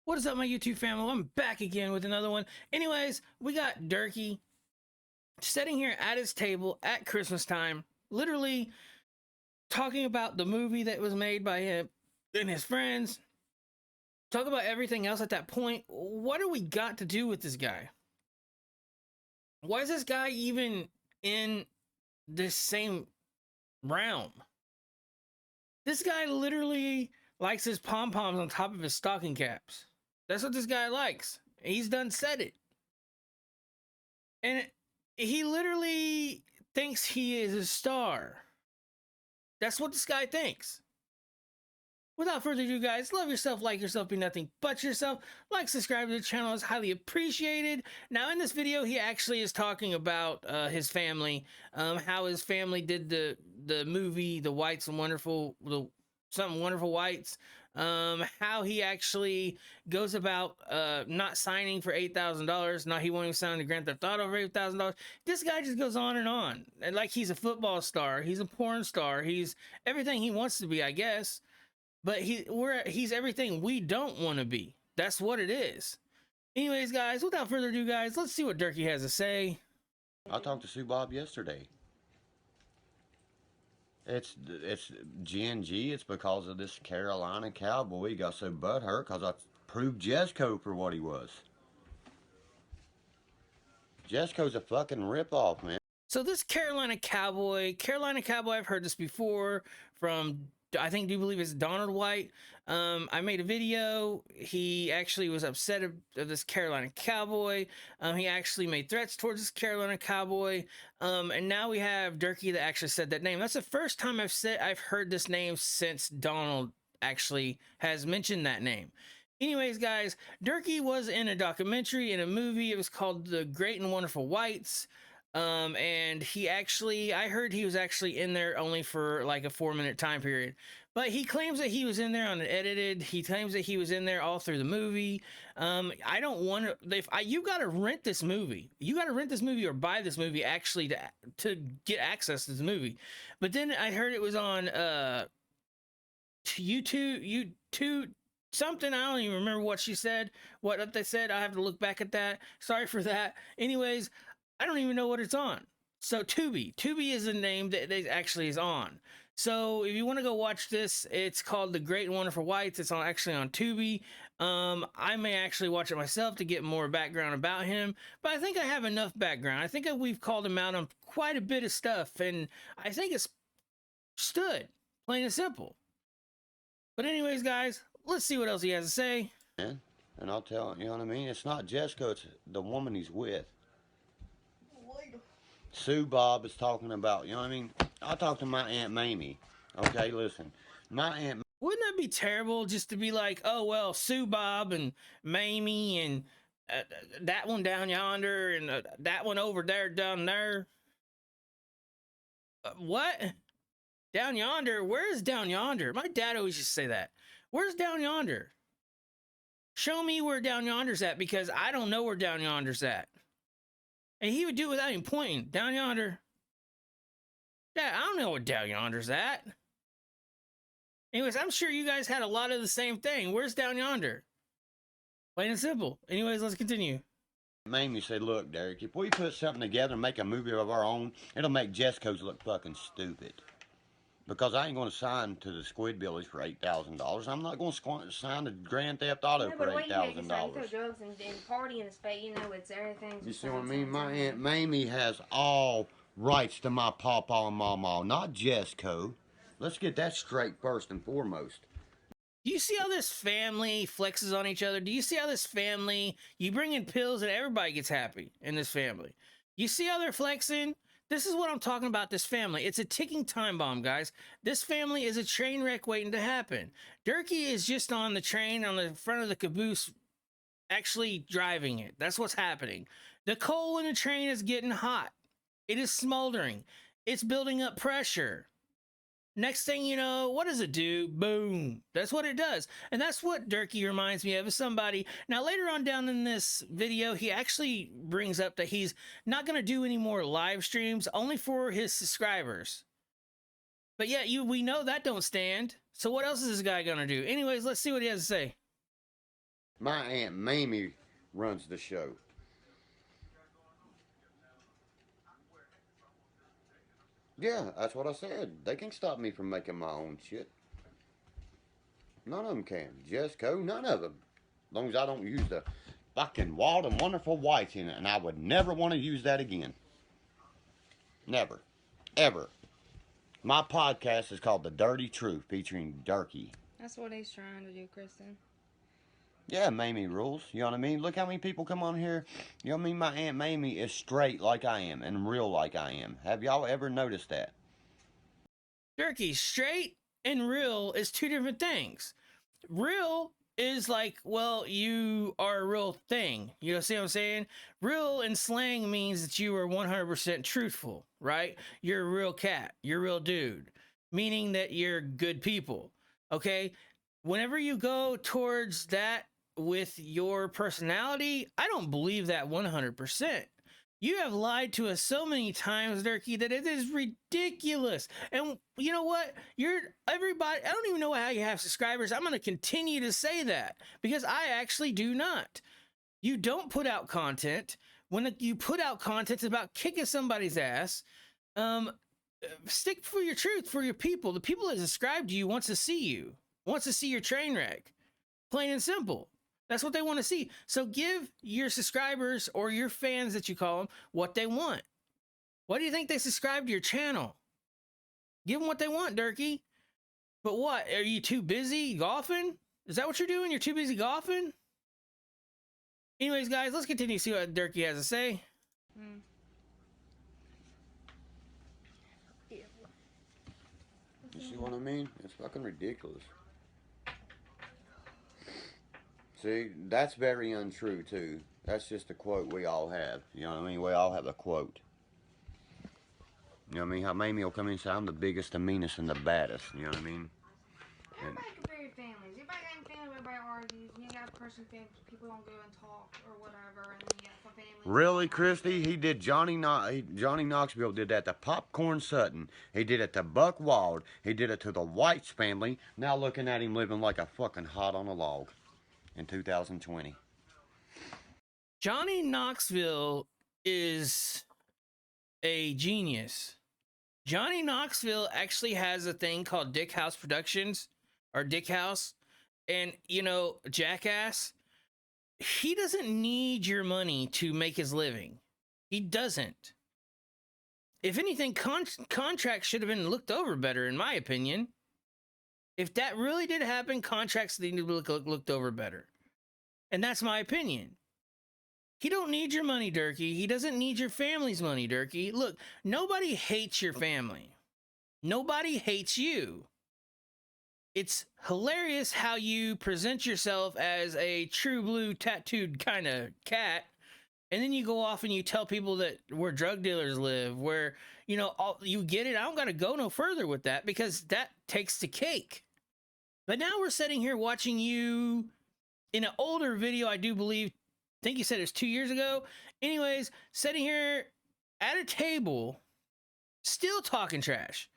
What is up, my YouTube family? I'm back again with another one. Anyways, we got Dirky sitting here at his table at Christmas time, literally talking about the movie that was made by him and his friends. Talk about everything else at that point. What do we got to do with this guy? Why is this guy even in this same realm? This guy literally likes his pom-poms on top of his stocking caps. That's what this guy likes. He's done said it. And he literally thinks he is a star. That's what this guy thinks. Without further ado, guys, love yourself, like yourself, be nothing but yourself. Like, subscribe to the channel is highly appreciated. Now, in this video, he actually is talking about his family, how his family did the movie, The Whites and Wonderful, something Wonderful Whites. How he actually goes about not signing for $8,000. Now he won't even sign the Grand Theft Auto for $8,000. This guy just goes on, and like he's a football star, he's a porn star, he's everything he wants to be, I guess. But he's everything we don't want to be. That's what it is. Anyways, guys, without further ado, guys, let's see what Dirky has to say. I talked to Sue Bob yesterday. It's G&G. It's because of this Carolina cowboy. He got so butthurt because I proved Jesco for what he was. Jesco's a fucking ripoff, man. So this Carolina cowboy, I've heard this before from, I think, do you believe it's Donald White? I made a video. He actually was upset of this Carolina cowboy. He actually made threats towards this Carolina cowboy. And now we have Dirky that actually said that name. That's the first time I've heard this name since Donald actually has mentioned that name. Anyways, guys, Dirky was in a documentary, in a movie. It was called The Great and Wonderful Whites. And I heard he was actually in there only for like a 4-minute time period, but he claims that he was in there unedited. He claims that he was in there all through the movie. I don't want to, you got to rent this movie. You got to rent this movie or buy this movie actually to get access to this movie. But then I heard it was on, YouTube, something. I don't even remember what she said, what they said. I have to look back at that. Sorry for that. Anyways, I don't even know what it's on. So Tubi is the name that it actually is on. So if you want to go watch this, it's called The Great and Wonderful Whites. It's actually on Tubi. I may actually watch it myself to get more background about him, but I think I have enough background. I think we've called him out on quite a bit of stuff, and I think it's stood, plain and simple. But anyways, guys, let's see what else he has to say. And I'll tell you know what I mean. It's not Jesco. It's the woman he's with. Sue Bob is talking about, you know what I mean? I talked to my Aunt Mamie. Okay, listen. My Aunt... Wouldn't that be terrible just to be like, oh, well, Sue Bob and Mamie and that one down yonder and that one over there down there? What? Down yonder? Where is down yonder? My dad always used to say that. Where's down yonder? Show me where down yonder's at, because I don't know where down yonder's at. And he would do it without even pointing. Down yonder. Yeah, I don't know what down yonder's at. Anyways, I'm sure you guys had a lot of the same thing. Where's down yonder? Plain and simple. Anyways, let's continue. Mamie said, look, Derek, if we put something together and make a movie of our own, it'll make Jesco's look fucking stupid. Because I ain't going to sign to the Squidbillies for $8,000. I'm not going to sign to Grand Theft Auto for $8,000. Drugs and party in the space, you know, it's everything. You see what I mean? My Aunt Mamie has all rights to my pawpaw and mama, not Jesco. Let's get that straight first and foremost. Do you see how this family flexes on each other? Do you see how this family, you bring in pills and everybody gets happy in this family? You see how they're flexing? This is what I'm talking about, this family. It's a ticking time bomb, guys. This family is a train wreck waiting to happen. Dirky is just on the train, on the front of the caboose, actually driving it. That's what's happening. The coal in the train is getting hot. It is smoldering. It's building up pressure. Next thing you know, what does it do? Boom. That's what it does. And that's what Dirky reminds me of somebody. Now, later on down in this video, he actually brings up that he's not going to do any more live streams, only for his subscribers. But yeah, we know that don't stand. So what else is this guy going to do? Anyways, let's see what he has to say. My Aunt Mamie runs the show. Yeah, that's what I said. They can stop me from making my own shit. None of them can. Jesco, none of them. As long as I don't use the fucking wild and wonderful whites in it, and I would never want to use that again. Never. Ever. My podcast is called The Dirty Truth, featuring Dirky. That's what he's trying to do, Kristen. Yeah, Mamie rules. You know what I mean? Look how many people come on here. You know what I mean? My Aunt Mamie is straight like I am and real like I am. Have y'all ever noticed that? Dirky, straight and real is two different things. Real is like, well, you are a real thing. You know, see what I'm saying? Real in slang means that you are 100% truthful, right? You're a real cat. You're a real dude, meaning that you're good people. Okay? Whenever you go towards that with your personality, I don't believe that 100%. You have lied to us so many times, Dirky, that it is ridiculous. And you know what? You're everybody. I don't even know how you have subscribers. I'm going to continue to say that because I actually do not. You don't put out content. When you put out content, it's about kicking somebody's ass. Stick for your truth, for your people. The people that subscribe to you wants to see you, wants to see your train wreck. Plain and simple. That's what they want to see. So give your subscribers or your fans that you call them what they want. Why do you think they subscribe to your channel? Give them what they want, Dirky. But what? Are you too busy golfing? Is that what you're doing? You're too busy golfing? Anyways, guys, let's continue to see what Dirky has to say. You see what I mean? It's fucking ridiculous. See, that's very untrue, too. That's just a quote we all have. You know what I mean? We all have a quote. You know what I mean? How Mamie will come in and say, I'm the biggest, the meanest, and the baddest. You know what I mean? Everybody compare your families. Everybody got a family, everybody argues. And you got Christian families, people don't go and talk or whatever. And then you got some families. Really, Christy? He did Johnny Knoxville did that to Popcorn Sutton. He did it to Buck Wild. He did it to the Whites family. Now looking at him living like a fucking hot on a log in 2020. Johnny Knoxville is a genius. Johnny Knoxville actually has a thing called Dick House Productions, or Dick House. And, you know, Jackass, he doesn't need your money to make his living. He doesn't. If anything, contracts should have been looked over better, in my opinion. If that really did happen, contracts need to be looked over better. And that's my opinion. He don't need your money, Dirky. He doesn't need your family's money, Dirky. Look, nobody hates your family. Nobody hates you. It's hilarious how you present yourself as a true blue tattooed kind of cat. And then you go off and you tell people that where drug dealers live, where, you know, you get it. I don't got to go no further with that because that takes the cake. But now we're sitting here watching you in an older video, I do believe. I think you said it was 2 years ago. Anyways, sitting here at a table, still talking trash.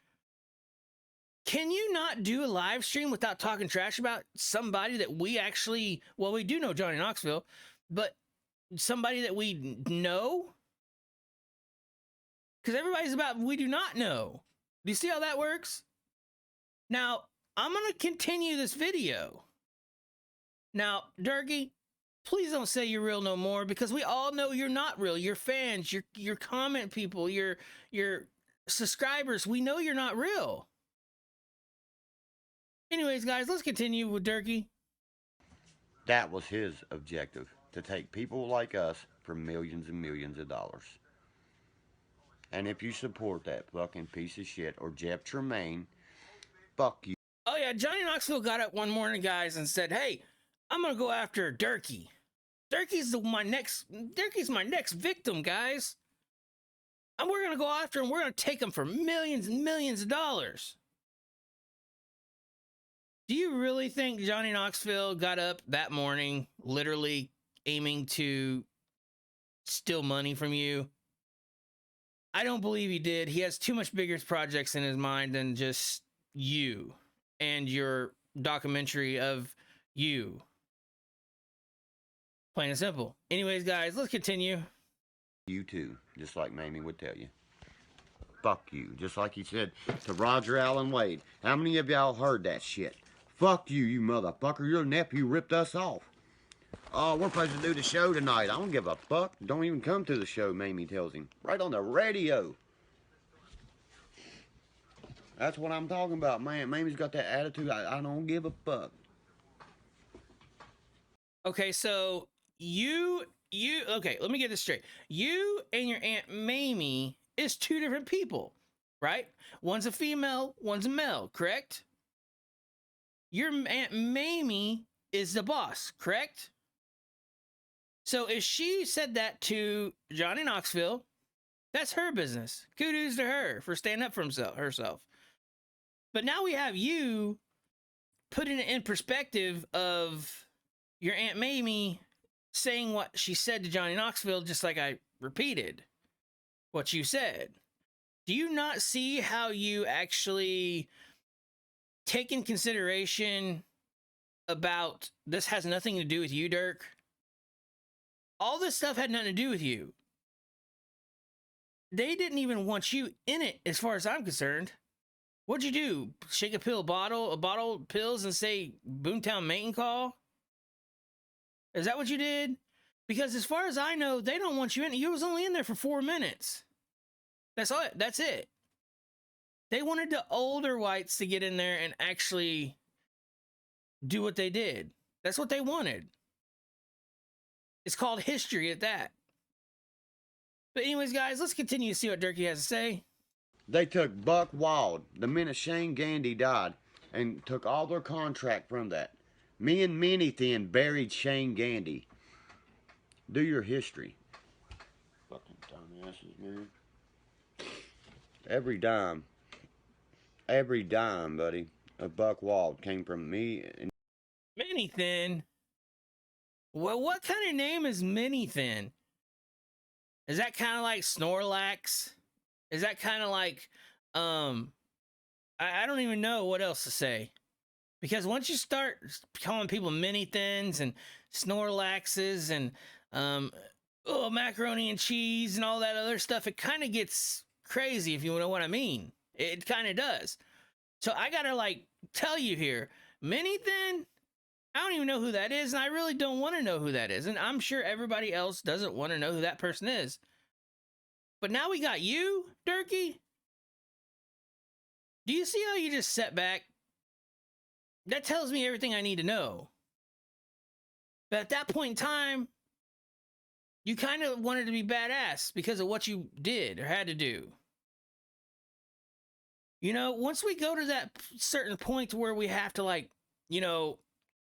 Can you not do a live stream without talking trash about somebody that we actually, well, we do know Johnny Knoxville, but somebody that we know? Because everybody's about we do not know. Do you see how that works? Now, I'm going to continue this video. Now, Dirky, please don't say you're real no more, because we all know you're not real. Your fans, your comment people, your subscribers, we know you're not real. Anyways, guys, let's continue with Dirky. That was his objective, to take people like us for millions and millions of dollars. And if you support that fucking piece of shit or Jeff Tremaine, fuck you. Oh yeah, Johnny Knoxville got up one morning, guys, and said, "Hey, I'm gonna go after Dirky. Dirky's my next victim, guys. And we're gonna go after him. We're gonna take him for millions and millions of dollars." Do you really think Johnny Knoxville got up that morning, literally aiming to steal money from you? I don't believe he did. He has too much bigger projects in his mind than just you and your documentary of you. Plain and simple. Anyways, guys, let's continue. You too, just like Mamie would tell you. Fuck you, just like he said to Roger Allen Wade. How many of y'all heard that shit? Fuck you, you motherfucker. Your nephew ripped us off. Oh, we're supposed to do the show tonight. I don't give a fuck. Don't even come to the show, Mamie tells him. Right on the radio. That's what I'm talking about, man. Mamie's got that attitude. I don't give a fuck. Okay, so okay, let me get this straight. You and your Aunt Mamie is two different people, right? One's a female, one's a male, correct? Your Aunt Mamie is the boss, correct? So if she said that to Johnny Knoxville, that's her business. Kudos to her for standing up for herself. But now we have you putting it in perspective of your Aunt Mamie saying what she said to Johnny Knoxville, just like I repeated what you said. Do you not see how you actually take in consideration about this has nothing to do with you, Dirk? All this stuff had nothing to do with you. They didn't even want you in it, as far as I'm concerned. What'd you do? Shake a bottle of pills and say Boomtown Mating Call? Is that what you did? Because as far as I know, they don't want you in. You was only in there for 4 minutes. That's all. That's it. They wanted the older whites to get in there and actually do what they did. That's what they wanted. It's called history at that. But anyways, guys, let's continue to see what Dirky has to say. They took Buck Wild the minute Shane Gandy died and took all their contract from that. Me and Minnie Thin buried Shane Gandy. Do your history. Fucking dumbasses, man. Every dime, buddy, of Buck Wild came from me and Minnie Thin? Well, what kind of name is Minnie Thin? Is that kind of like Snorlax? Is that kind of like, I don't even know what else to say. Because once you start calling people mini thins and Snorlaxes and macaroni and cheese and all that other stuff, it kind of gets crazy, if you know what I mean. It kind of does. So I gotta like tell you here, mini thin, I don't even know who that is, and I really don't want to know who that is, and I'm sure everybody else doesn't want to know who that person is. But now we got you, Dirky. Do you see how you just sat back? That tells me everything I need to know. But at that point in time, you kind of wanted to be badass because of what you did or had to do. You know, once we go to that certain point where we have to, like, you know,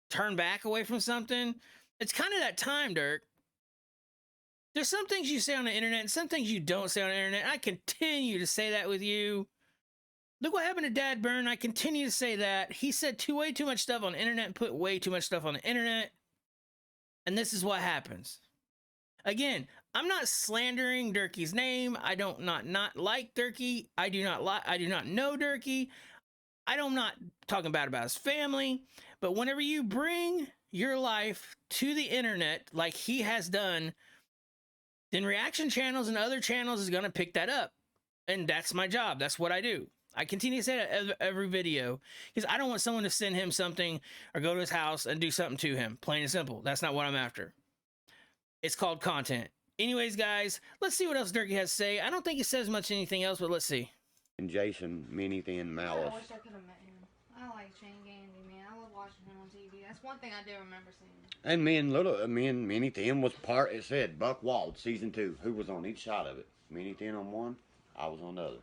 turn back away from something, it's kind of that time, Dirk. There's some things you say on the internet and some things you don't say on the internet. I continue to say that with you. Look what happened to Dad Burn. I continue to say that. He said way too much stuff on the internet and put way too much stuff on the internet. And this is what happens. Again, I'm not slandering Dirky's name. I don't not like Dirky. I do not know Dirky. I'm not talking bad about his family. But whenever you bring your life to the internet like he has done, then reaction channels and other channels is going to pick that up. And that's my job. That's what I do. I continue to say that every video because I don't want someone to send him something or go to his house and do something to him. Plain and simple. That's not what I'm after. It's called content. Anyways, guys, let's see what else Dirky has to say. I don't think he says much anything else, but let's see. and Jason Mini Thin Malice. I wish I could have met him. I like Shane Gandy, man. I love watching him on TV. That's one thing I do remember seeing. And me and Mini Thin was part. It said Buck Wild season 2. Who was on each side of it? Mini Thin on one, I was on the other.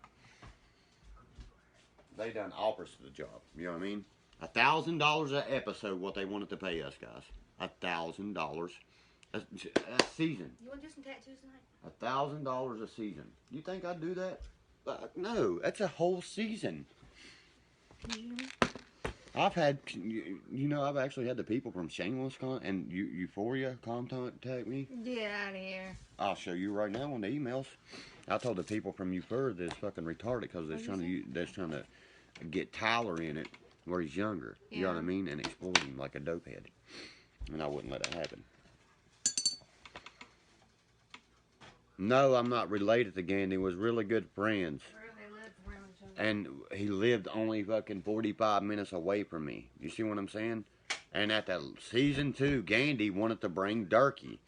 They done offers to the job. You know what I mean? $1,000 an episode. What they wanted to pay us guys. $1,000 a season. You want to do some tattoos tonight? $1,000 a season. You think I'd do that? No, that's a whole season. I've had, I've actually had the people from Shameless and Euphoria contact me. Get out of here. I'll show you right now on the emails. I told the people from Euphoria that it's fucking retarded because they're trying to get Tyler in it where he's younger. You know what I mean? And exploit him like a dope head. And I wouldn't let it happen. No, I'm not related to Gandhi. Was really good friends. Where they live around each other. And he lived only fucking 45 minutes away from me. You see what I'm saying? And at the season 2, Gandhi wanted to bring Dirky.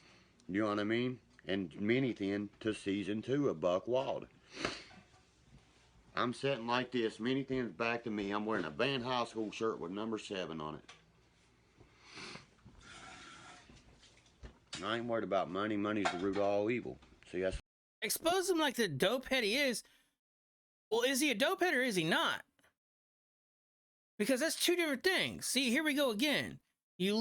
You know what I mean? And many then to season 2 of Buck Wild. I'm sitting like this. Many things back to me. I'm wearing a band high school shirt with number 7 on it. I ain't worried about money. Money's the root of all evil. See, that's... Expose him like the dopehead he is. Well, is he a dopehead or is he not? Because that's two different things. See, here we go again. You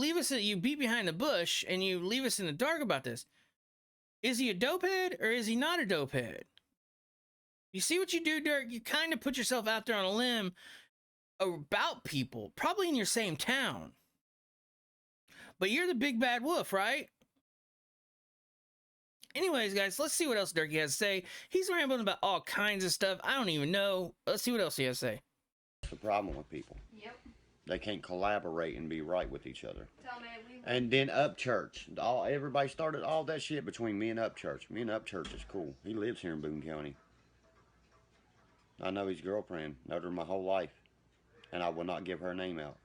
beat behind the bush and you leave us in the dark about this. Is he a dopehead or is he not a dopehead? You see what you do, Dirk? You kind of put yourself out there on a limb about people, probably in your same town. But you're the big bad wolf, right? Anyways, guys, let's see what else Dirky has to say. He's rambling about all kinds of stuff. I don't even know. Let's see what else he has to say. That's the problem with people. Yep. They can't collaborate and be right with each other. Tell me, And then Upchurch. Everybody started all that shit between me and Upchurch. Me and Upchurch is cool. He lives here in Boone County. I know his girlfriend. Known her my whole life. And I will not give her name out.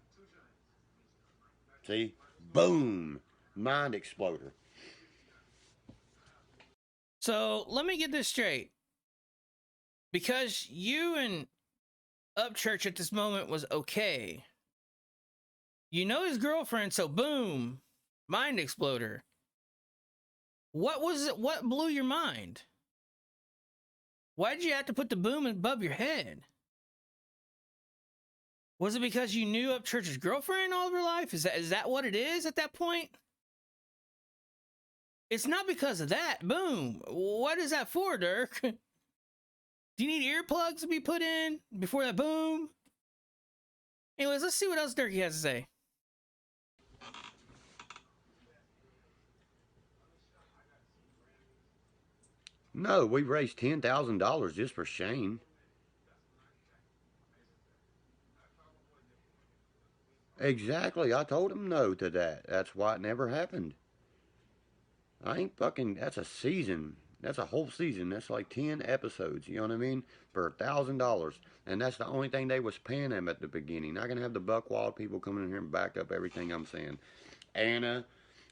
See? Boom! Mind exploder. So let me get this straight. Because you and Upchurch at this moment was okay. You know his girlfriend, so boom, mind exploder. What was it? What blew your mind? Why did you have to put the boom above your head? Was it because you knew Upchurch's girlfriend all of your life? Is that what it is at that point? It's not because of that. Boom. What is that for, Dirk? Do you need earplugs to be put in before that boom? Anyways, let's see what else Dirky has to say. No, we raised $10,000 just for Shane. Exactly. I told him no to that. That's why it never happened. I ain't fucking... That's a season. That's a whole season. That's like 10 episodes. You know what I mean? For $1,000. And that's the only thing they was paying him at the beginning. I can have the Buckwild people coming in here and back up everything I'm saying. Anna,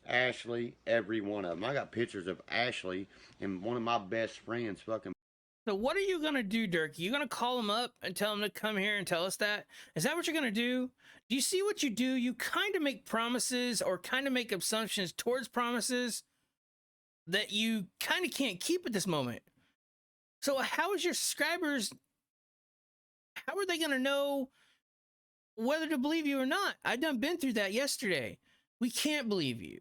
Ashley, every one of them. I got pictures of Ashley and one of my best friends fucking... So what are you going to do, Dirk? You going to call him up and tell him to come here and tell us that? Is that what you're going to do? Do you see what you do? You kind of make promises or kind of make assumptions towards promises that you kind of can't keep at this moment. So how is your subscribers, how are they going to know whether to believe you or not? I done been through that yesterday. We can't believe you.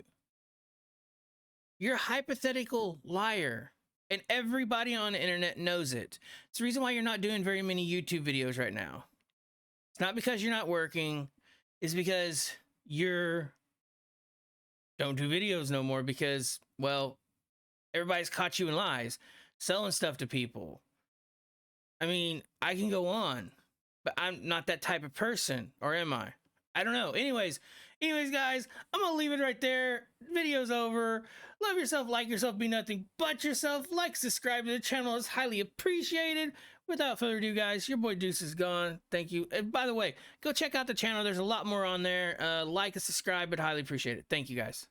You're a hypothetical liar. And everybody on the internet knows it. It's the reason why you're not doing very many YouTube videos right now. It's not because you're not working. It's because you're don't do videos no more because, well, everybody's caught you in lies, selling stuff to people. I mean, I can go on, but I'm not that type of person, or am I? I don't know. Anyways, guys, I'm going to leave it right there. Video's over. Love yourself, like yourself, be nothing but yourself. Like, subscribe to the channel is highly appreciated. Without further ado, guys, your boy Deuce is gone. Thank you. And by the way, go check out the channel. There's a lot more on there. Like and subscribe, but highly appreciate it. Thank you, guys.